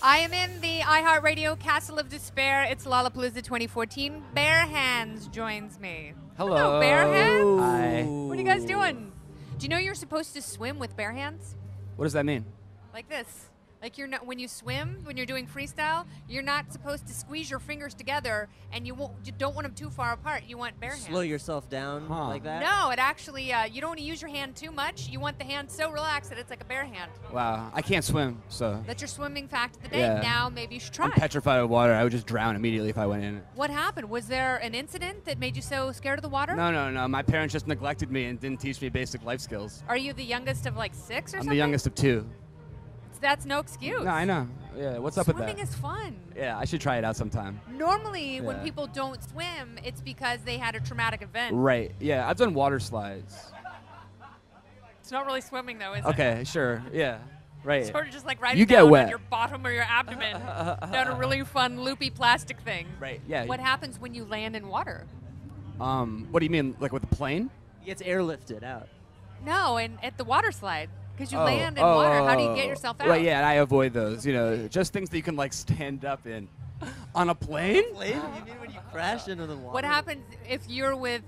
I am in the iHeartRadio Castle of Despair. It's Lollapalooza 2014. Bare Hands joins me. Hello. Bare Hands. Hi. What are you guys doing? Do you know you're supposed to swim with bare hands? What does that mean? Like this. Like you're not, when you swim, when you're doing freestyle, you're not supposed to squeeze your fingers together, and you don't want them too far apart. You want bare hands. Slow yourself down like that? No, it actually, you don't want to use your hand too much. You want the hand so relaxed that it's like a bare hand. Wow, I can't swim, so. That's your swimming fact of the day. Yeah. Now maybe you should try. I'm petrified of water. I would just drown immediately if I went in it. What happened? Was there an incident that made you so scared of the water? No. My parents just neglected me and didn't teach me basic life skills. Are you the youngest of like 6 or something? I'm the youngest of 2. That's no excuse. No, I know. Yeah, what's up with that? Swimming is fun. Yeah, I should try it out sometime. Normally, when people don't swim, it's because they had a traumatic event. Right. Yeah, I've done water slides. It's not really swimming, though, is it? Okay, sure. Yeah. Right. Sort of just like riding You get down wet. on your bottom or your abdomen down a really fun, loopy plastic thing. Right. Yeah. What happens when you land in water? What do you mean, like with the plane? He gets airlifted out. No, and at the water slide. Because you land in water. How do you get yourself out? Right, yeah, and I avoid those. You know, just things that you can like stand up in. On a plane? Plane? You mean when you crash into the water? What happens if you're with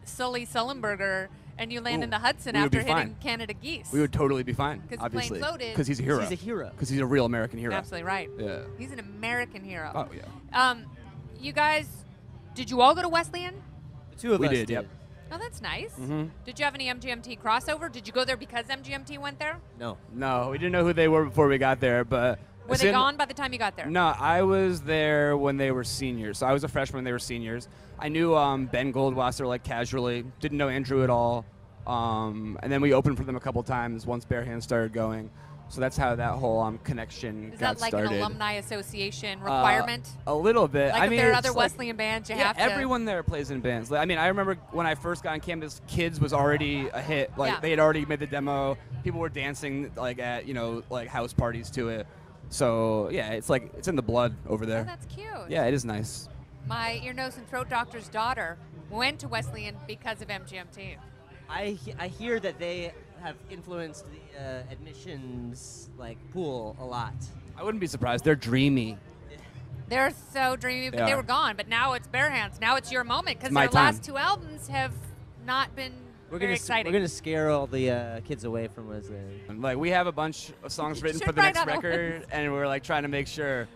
Sully Sullenberger and you land in the Hudson we would after be fine. hitting Canada geese? We would totally be fine. 'Cause the plane obviously. floated. Because he's a hero. He's a hero. Because he's a real American hero. Absolutely right. Yeah. He's an American hero. Oh yeah. You guys, did you all go to Wesleyan? The two of We us did, yep. Oh, that's nice. Mm-hmm. Did you have any MGMT crossover? Did you go there because MGMT went there? No. No, we didn't know who they were before we got there, but. Were they gone by the time you got there? No, I was there when they were seniors. So I was a freshman when they were seniors. I knew Ben Goldwasser like casually. Didn't know Andrew at all. And then we opened for them a couple times once Bare Hands started going. So that's how that whole connection Is got that like started. an alumni association requirement? A little bit. Like I if mean, there are it's other like, Wesleyan bands, you yeah, have to. everyone there plays in bands. Like, I mean, I remember when I first got on campus, Kids was already a hit. Like they had already made the demo. People were dancing like at like house parties to it. So yeah, it's like it's in the blood over there. Oh, that's cute. Yeah, it is nice. My ear, nose, and throat doctor's daughter went to Wesleyan because of MGMT. I hear that they have influenced the admissions pool a lot. I wouldn't be surprised. They're dreamy. They're so dreamy, but they were gone. But now it's Bare Hands. Now it's your moment because their last 2 albums have not been very exciting. We're gonna scare all the kids away from Wesleyan. Like we have a bunch of songs written for the next record, and we're like trying to make sure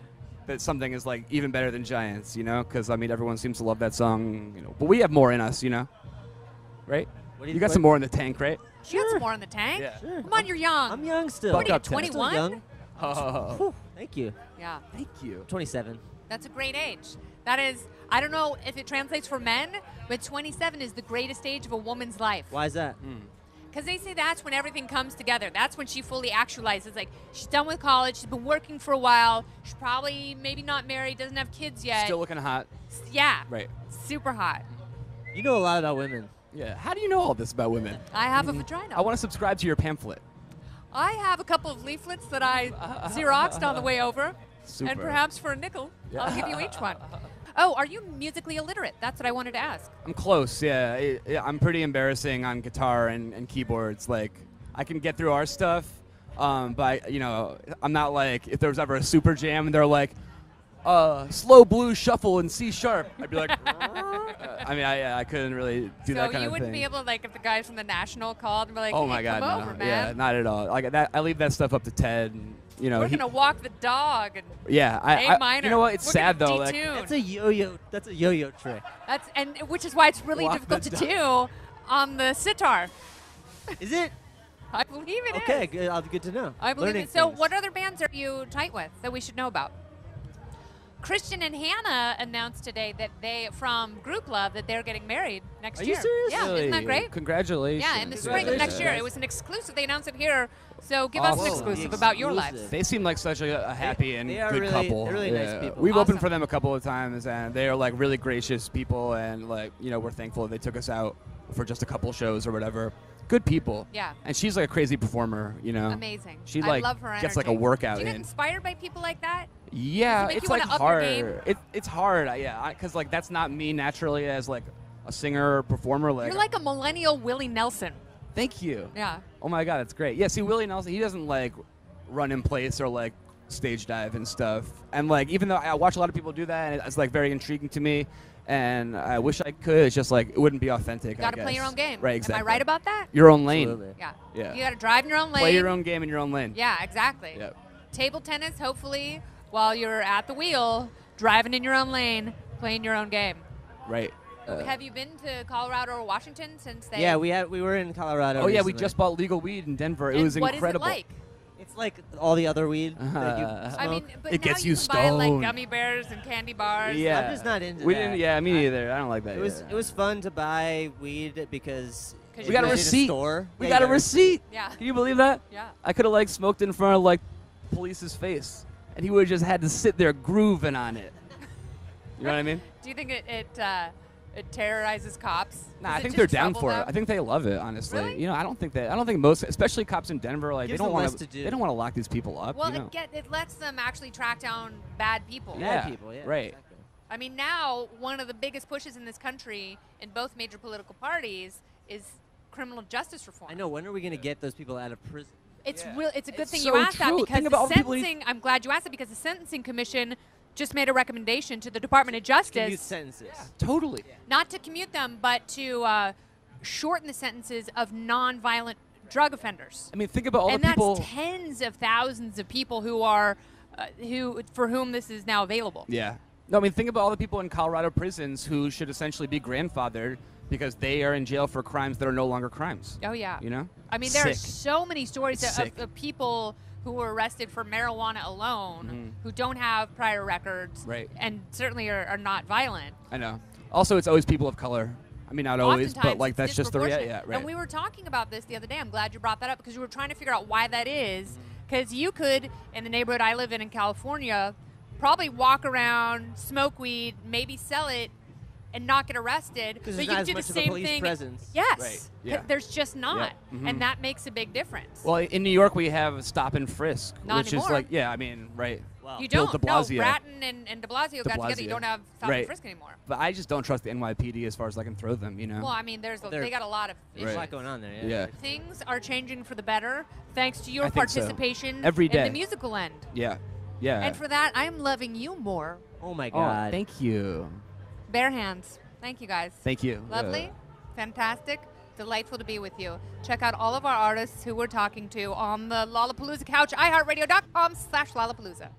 that something is like even better than Giants, because I mean everyone seems to love that song, but we have more in us, right? You got some more in the tank, right? She got some more in the tank. Yeah. Sure. Come on, you're young. I'm young still. What are you, Still 21? young. Oh. Thank you. Yeah. Thank you. 27. That's a great age. That is, I don't know if it translates for men, but 27 is the greatest age of a woman's life. Why is that? Because they say that's when everything comes together. That's when she fully actualizes. Like, she's done with college. She's been working for a while. She's probably maybe not married, doesn't have kids yet. Still looking hot. Yeah. Right. Super hot. You know a lot about women. Yeah. How do you know all this about women? I have a vagina. I want to subscribe to your pamphlet. I have a couple of leaflets that I Xeroxed on the way over. Super. And perhaps for a nickel, I'll give you each one. Oh, are you musically illiterate? That's what I wanted to ask. I'm close, yeah. I'm pretty embarrassing on guitar and keyboards. Like, I can get through our stuff, but, I'm not like, if there was ever a super jam and they're like, slow blues shuffle in C sharp, I'd be like, I couldn't really do that kind of thing. So you wouldn't be able to, like, if the guys from the National called and be like, oh hey, my God, come no. over, man. Yeah, not at all. Like that, I leave that stuff up to Ted. And, We're going to walk the dog. And yeah, A minor. You know what? It's We're sad gonna though. Like, detune. That's a yo-yo. That's a yo-yo trick. And which is why it's really Walk difficult the to do on the sitar. Is it? I believe it is. Okay, good to know. I believe Learning it. So things. what other bands are you tight with that we should know about? Christian and Hannah announced today that from Group Love that they're getting married next year. Are you serious? Yeah, really? isn't that great? Congratulations. Yeah, in the spring of next year. It was an exclusive. They announced it here. So give us an Awesome. exclusive about your lives. They seem like such a happy and they are good really- couple. they're really nice people. We've Awesome. opened for them a couple of times, and they are like really gracious people, and like we're thankful that they took us out for just a couple shows or whatever. Good people. Yeah. And she's like a crazy performer, Amazing. She I like love her gets like a energy. workout Do you get in. inspired by people like that? Yeah, Does it make it's you wanna like up your game? hard. It's hard, because like that's not me naturally as like a singer or performer. Like, You're like a millennial Willie Nelson. thank you. Yeah. Oh my God, that's great. Yeah, see, Willie Nelson, he doesn't like run in place or like stage dive and stuff. And like, even though I watch a lot of people do that, and it's like very intriguing to me, and I wish I could. It's just like it wouldn't be authentic. You got to play your own game. Right, exactly. Am I right about that? Your own lane. Absolutely. Yeah. Yeah. You got to drive in your own lane. Play your own game in your own lane. Yeah, exactly. Yep. Table tennis, hopefully, while you're at the wheel, driving in your own lane, playing your own game. Right. Have you been to Colorado or Washington since they? Yeah, we were in Colorado. Oh yeah, we recently. just bought legal weed in Denver. And It was what incredible. is it like? It's like all the other weed that you smoke. I mean, but It now gets you you can buy like stoned. gummy bears and candy bars. Yeah. I'm just not into We that. didn't. Yeah, me neither. I don't like that. It was fun to buy weed because We got a it was in receipt. store. We Yeah, got you a receipt. Yeah. Can you believe that? Yeah. I could have like smoked in front of like police's face, and he would have just had to sit there grooving on it. You know what I mean? Do you think it terrorizes cops? Nah, Does I it think they're just down trouble for them? it. I think they love it, honestly. Really? You know, I don't think most, especially cops in Denver, like Gives they don't them want less to do. They don't want to lock these people up. Well, you know? it lets them actually track down bad people. Bad people, yeah. Right. Exactly. I mean, now one of the biggest pushes in this country in both major political parties is criminal justice reform. I know. When are we going to get those people out of prison? It's Yeah. real. It's a good It's thing so you asked that true. because Think about all the the people you- sentencing. I'm glad you asked it because the Sentencing Commission just made a recommendation to the Department of Justice Commute sentences. Totally. not to commute them, but to shorten the sentences of non-violent drug offenders. I mean, think about all And the people. that's tens of thousands of people who are for whom this is now available. Yeah. No, I mean, think about all the people in Colorado prisons who should essentially be grandfathered because they are in jail for crimes that are no longer crimes. Oh yeah. You know? I mean, there are Sick. so many stories It's of, sick. of people who were arrested for marijuana alone, Mhm. who don't have prior records, Right. and certainly are not violent. I know. Also, it's always people of color. I mean, not always, but Oftentimes like it's that's just the reality. disproportionate. Yeah, right. And we were talking about this the other day. I'm glad you brought that up because we were trying to figure out why that is. Because you could, in the neighborhood I live in California, probably walk around, smoke weed, maybe sell it, and not get arrested. Because But there's you not as do the much of a same police thing. presence. Yes. Right, yeah. There's just not. Mhm. And that makes a big difference. Well, in New York, we have stop and frisk, Not which anymore. is like, yeah, I mean, right. Wow. you Bill don't. de No, Blasio. Bratton and de Blasio got together. You Blasio. don't have stop Right. and frisk anymore. But I just don't trust the NYPD as far as I can throw them, you know? Well, I mean, they got a lot of There's issues. a lot going on there. Yeah. Things are changing for the better thanks to your I think so. participation Every in day. the musical end. Yeah. Yeah. And for that, I am loving you more. Oh my oh, God. thank you. Bare hands. Thank you, guys. Thank you. Lovely. Fantastic. Delightful to be with you. Check out all of our artists who we're talking to on the Lollapalooza couch, iHeartRadio.com/Lollapalooza.